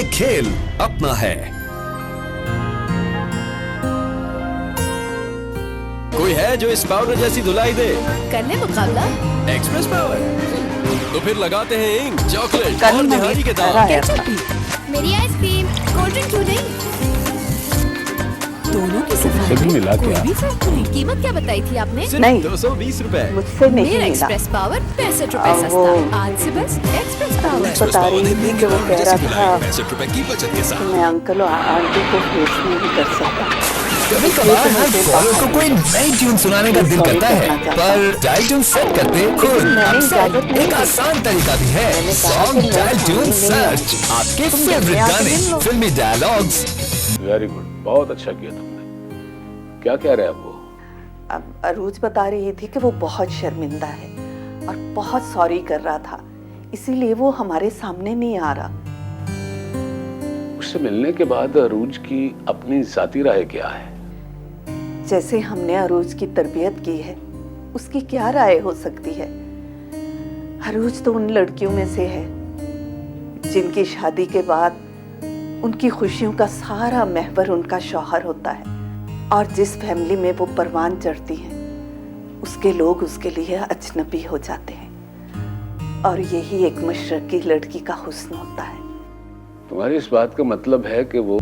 ये खेल अपना है। कोई है जो इस पाउडर जैसी धुलाई दे? कर ले मुकाबला। Express power. तो फिर लगाते हैं इंक, चॉकलेट और निहारी के दाग। मेरी आइसक्रीम, कोल्ड ड्रिंक क्यों नहीं? दोनों की सफाई सभी मिला कोई क्या? भी फर्क नहीं। कीमत क्या बताई थी आपने? नहीं। 220 रुपए। मुझसे नहीं मेरा मिला। एक्सप्रेस पावर 65 रुपए वो- सस्ता। आज से बस एक्सप्रेस पावर। बता रही थी कि वो कह रहा था 65 रुपए की बचत के कि साथ। मैं अंकल और आंटी को फेस नहीं कर सकता। कभी कभार हर कॉलर को कोई नई ट्यून सुनाने का दिल करता है, पर डायल ट्यून सेट करते खुद अक्सर एक आसान तरीका भी है। सॉन्ग डायल ट्यून सर्च, आपके फेवरेट गाने, फिल्मी डायलॉग्स। वेरी गुड, बहुत अच्छा किया तुमने। क्या कह रहे हैं वो? अब अरूज बता रही थी कि वो बहुत शर्मिंदा है और बहुत सॉरी कर रहा था, इसीलिए वो हमारे सामने नहीं आ रहा। उससे मिलने के बाद अरूज की अपनी जाती राय क्या है? जैसे हमने अरूज की तरबियत की है, उसकी क्या राय हो सकती है? अरूज तो उन लड़कियों में से है जिनकी शादी के बाद उनकी खुशियों का सारा महवर उनका शौहर होता है, और जिस फैमिली में वो परवान चढ़ती हैं, उसके लोग उसके लिए अजनबी हो जाते हैं, और यही एक मशरकी लड़की का हुस्न होता है। तुम्हारी इस बात का मतलब है कि वो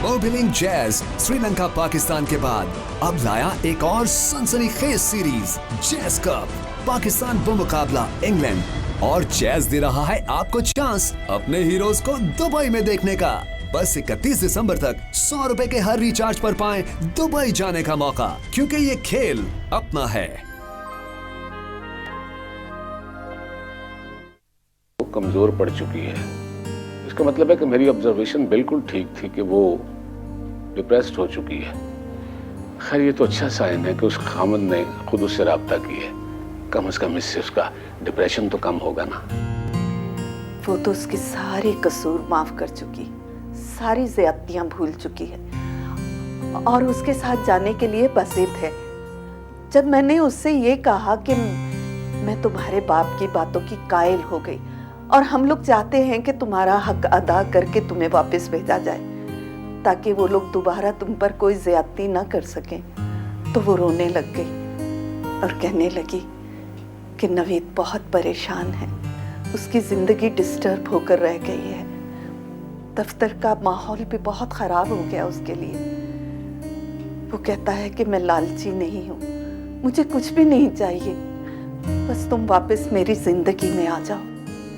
मोबिलिंग जैज श्रीलंका पाकिस्तान के बाद अब लाया एक और सनसनीखेज सीरीज जैज कप। पाकिस्तान बमुकाबला इंग्लैंड, और जैज दे रहा है आपको चांस अपने हीरोज को दुबई में देखने का। बस 31 दिसंबर तक 100 रुपए के हर रिचार्ज पर पाएं दुबई जाने का मौका, क्योंकि ये खेल अपना है। वो कमजोर पड़ चुकी है। इसका मतलब है कि मेरी ऑब्जर्वेशन बिल्कुल ठीक थी कि वो डिप्रेस्ड हो चुकी है। खैर, ये तो अच्छा साइन है कि उस खामद ने खुद उससे राब्ता की है। कम से कम इससे उसका डिप्रेशन तो कम होगा ना। वो तो उसके सारे कसूर माफ कर चुकी, सारी ज्यादतियां भूल चुकी है, और उसके साथ जाने के लिए बसित है। जब मैंने उससे ये कहा कि मैं तुम्हारे बाप की बातों की कायल हो गई और हम लोग चाहते हैं कि तुम्हारा हक अदा करके तुम्हें वापस भेजा जाए, ताकि वो लोग दोबारा तुम पर कोई ज्यादती ना कर सकें, तो वो रोने लग गई और कहने लगी कि नवीद बहुत परेशान है, उसकी जिंदगी डिस्टर्ब होकर रह गई है, दफ्तर का माहौल भी बहुत खराब हो गया उसके लिए। वो कहता है कि मैं लालची नहीं हूँ, मुझे कुछ भी नहीं चाहिए, बस तुम वापस मेरी जिंदगी में आ जाओ।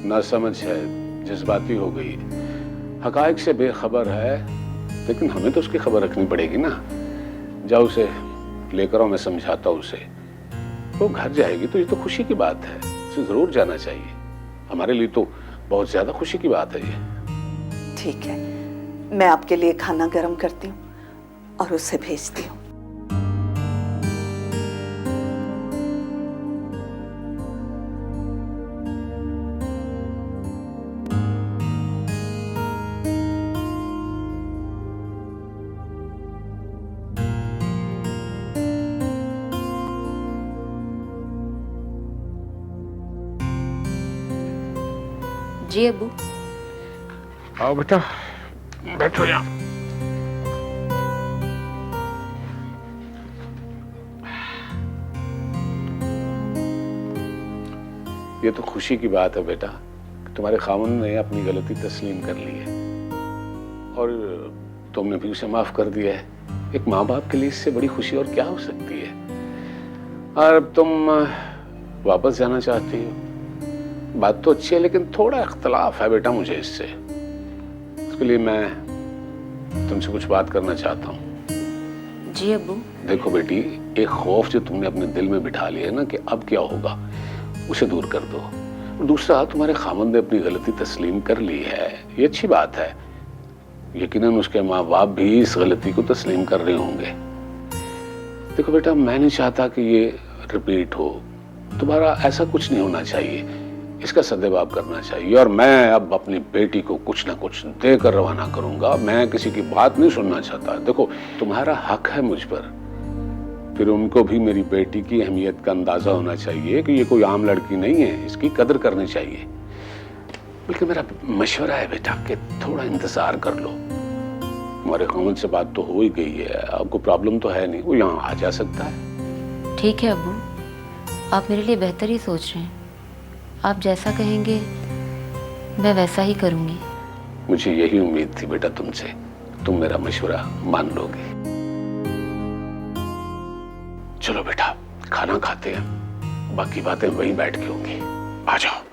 ना समझ है, जज्बाती हो गई, हकायक से बेखबर है, लेकिन हमें तो उसकी खबर रखनी पड़ेगी ना। जाओ उसे लेकर आओ, मैं समझाता हूँ उसे। वो घर जाएगी तो ये तो खुशी की बात है, उसे जरूर जाना चाहिए। हमारे लिए तो बहुत ज्यादा खुशी की बात है ये। ठीक है, मैं आपके लिए खाना गर्म करती हूँ और उसे भेजती हूँ। जी अबू। आओ बेटा, बैठो यहाँ। ये तो खुशी की बात है बेटा कि तुम्हारे खामन ने अपनी गलती तस्लीम कर ली है और तुमने भी उसे माफ कर दिया है। एक माँ बाप के लिए इससे बड़ी खुशी और क्या हो सकती है। और अब तुम वापस जाना चाहती हो, बात तो अच्छी है, लेकिन थोड़ा इख्तलाफ है बेटा मुझे इससे। उसके लिए मैं तुमसे कुछ बात करना चाहता हूँ। जी अबू। देखो बेटी, एक खौफ जो तुमने अपने दिल में बिठा लिया है ना कि अब क्या होगा, उसे दूर कर दो। और दूसरा, तुम्हारे खामन ने अपनी गलती तस्लीम कर ली है, ये अच्छी बात है। यकीनन उसके माँ बाप भी इस गलती को तस्लीम कर रहे होंगे। देखो बेटा, मैं नहीं चाहता कि ये रिपीट हो, तुम्हारा ऐसा कुछ नहीं होना चाहिए। इसका सद्भाव करना चाहिए। और मैं अब अपनी बेटी को कुछ ना कुछ देकर रवाना करूंगा। मैं किसी की बात नहीं सुनना चाहता। देखो, तुम्हारा हक है मुझ पर, फिर उनको भी मेरी बेटी की अहमियत का अंदाजा होना चाहिए कि ये कोई आम लड़की नहीं है, इसकी कदर करनी चाहिए। बल्कि मेरा मशवरा है बेटा कि थोड़ा इंतजार कर लो। तुम्हारे खामन से बात तो हो ही गई है, आपको प्रॉब्लम तो है नहीं, वो यहाँ आ जा सकता है। ठीक है अब्बू, आप मेरे लिए बेहतर ही सोच रहे हैं। आप जैसा कहेंगे मैं वैसा ही करूंगी। मुझे यही उम्मीद थी बेटा तुमसे, तुम मेरा मशवरा मान लोगे। चलो बेटा, खाना खाते हैं, बाकी बातें वहीं बैठ के होंगी। आ जाओ।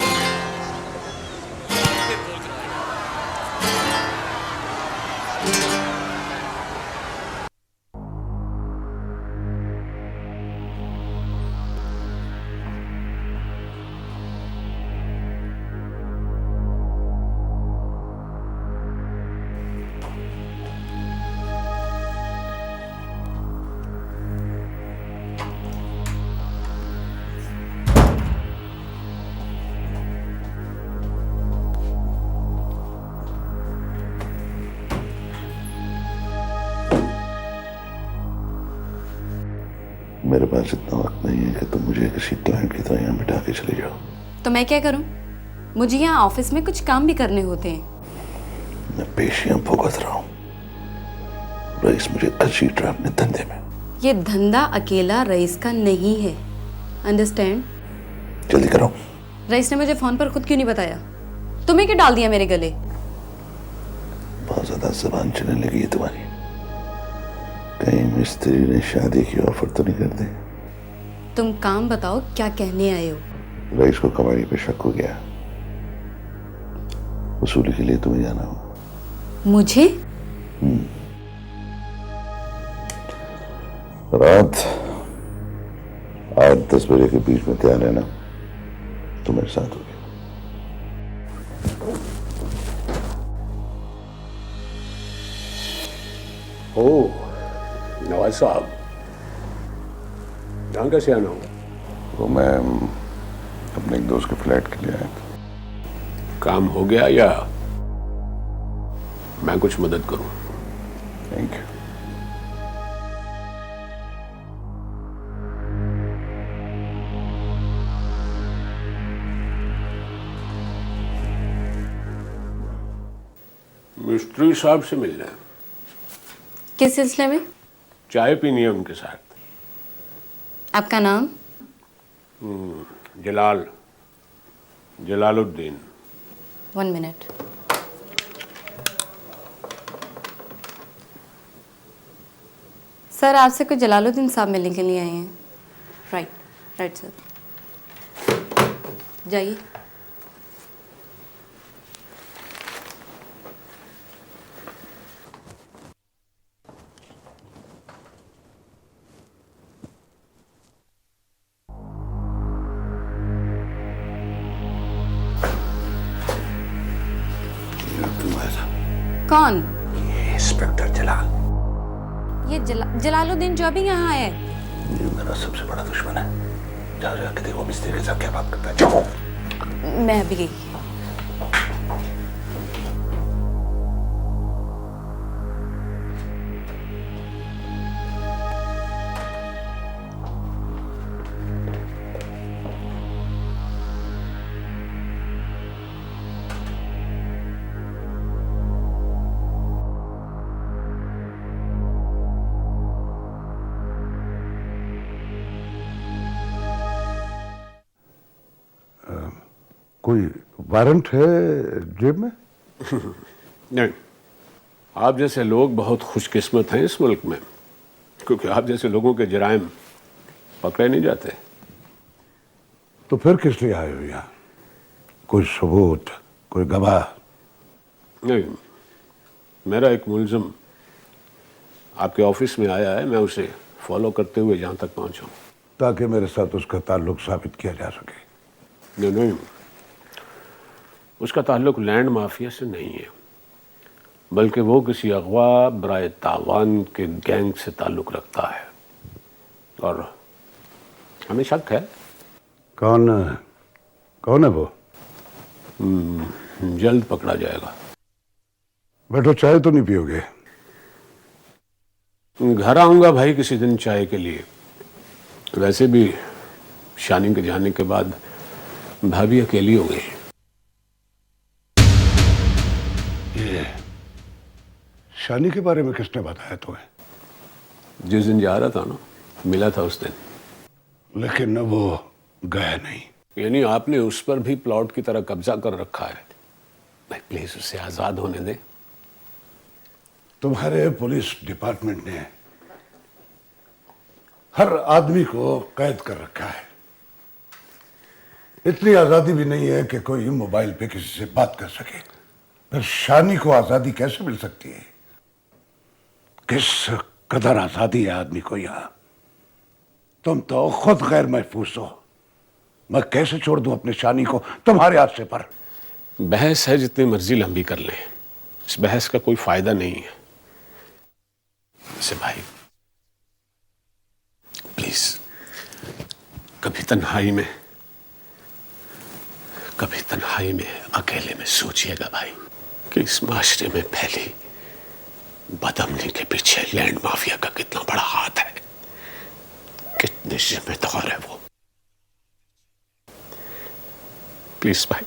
मेरे पास इतना वक्त नहीं है कि तुम मुझे किसी क्लाइंट की तरह यहाँ बिठा के चले जाओ। तो मैं क्या करूं? मुझे यहाँ ऑफिस में कुछ काम भी करने होते हैं। मैं पेशियां भुगत रहा हूँ। रईस मुझे घसीट रहा है अपने धंधे में। ये धंधा अकेला रईस का नहीं है, अंडरस्टैंड? जल्दी करो। रईस ने मुझे फोन पर खुद क्यों नहीं बताया? तुम्हें क्यों डाल दिया मेरे गले? बहुत ज्यादा जबान चलने लगी है तुम्हारी। कहीं मिस्त्री ने शादी की ऑफर तो नहीं कर दी? तुम काम बताओ, क्या कहने आए हो? रईस को कमाई पे शक हो गया, वसूली के लिए तुम्हें जाना हो। मुझे? रात 8-10 बजे के बीच में तैयार रहना, तुम मेरे साथ होगी। ओह नवाज साहब, यहाँ कैसे आना हो? वो मैं अपने एक दोस्त के फ्लैट के लिए आया था। काम हो गया या मैं कुछ मदद करूं? Thank you. मिस्त्री साहब से मिलना है। किस सिलसिले में? चाय पीनी है उनके साथ। आपका नाम? जलालुद्दीन। 1 मिनट। सर, आपसे कुछ जलालुद्दीन साहब मिलने के लिए आए हैं। राइट सर, जाइए। कौन? इंस्पेक्टर जलाल। ये जलालुद्दीन जो अभी यहाँ है। ये मेरा सबसे बड़ा दुश्मन है। जाओ जाके देखो मिस्त्री के साथ क्या बात करता है। जाओ। मैं अभी गई। कोई वारंट है जेब में? नहीं, आप जैसे लोग बहुत खुशकिस्मत हैं इस मुल्क में, क्योंकि आप जैसे लोगों के जराइम पकड़े नहीं जाते। तो फिर किस लिए आए हो यहाँ? कोई सबूत, कोई गवाह? नहीं, मेरा एक मुलजिम आपके ऑफिस में आया है, मैं उसे फॉलो करते हुए यहाँ तक पहुँचा हूँ। ताकि मेरे साथ उसका ताल्लुक साबित किया जा सके। नहीं, उसका ताल्लुक लैंड माफिया से नहीं है, बल्कि वो किसी अगवा बराए तावान के गैंग से ताल्लुक रखता है, और हमें शक है। कौन है वो? जल्द पकड़ा जाएगा। बैठो, चाय तो नहीं पियोगे? घर आऊंगा भाई किसी दिन चाय के लिए। वैसे भी शानी के जाने के बाद भाभी अकेली हो गई। ये शानी के बारे में किसने बताया तुम्हें? जिस दिन जा रहा था ना, मिला था उस दिन। लेकिन वो गया नहीं। यानी आपने उस पर भी प्लॉट की तरह कब्जा कर रखा है। भाई प्लीज उसे आजाद होने दे। तुम्हारे पुलिस डिपार्टमेंट ने हर आदमी को कैद कर रखा है। इतनी आजादी भी नहीं है कि कोई मोबाइल पे किसी से बात कर सके। फिर शानी को आजादी कैसे मिल सकती है? किस कदर आजादी है आदमी को यहां। तुम तो खुद गैर महफूज हो। मैं कैसे छोड़ दूं अपने शानी को तुम्हारे हाथ से पर? बहस है जितनी मर्जी लंबी कर ले, इस बहस का कोई फायदा नहीं है। वैसे भाई प्लीज कभी तन्हाई में अकेले में सोचिएगा भाई कि इस माशरे में फैली बदअमनी के पीछे लैंड माफिया का कितना बड़ा हाथ है, कितने जिम्मेदार है वो। प्लीज भाई।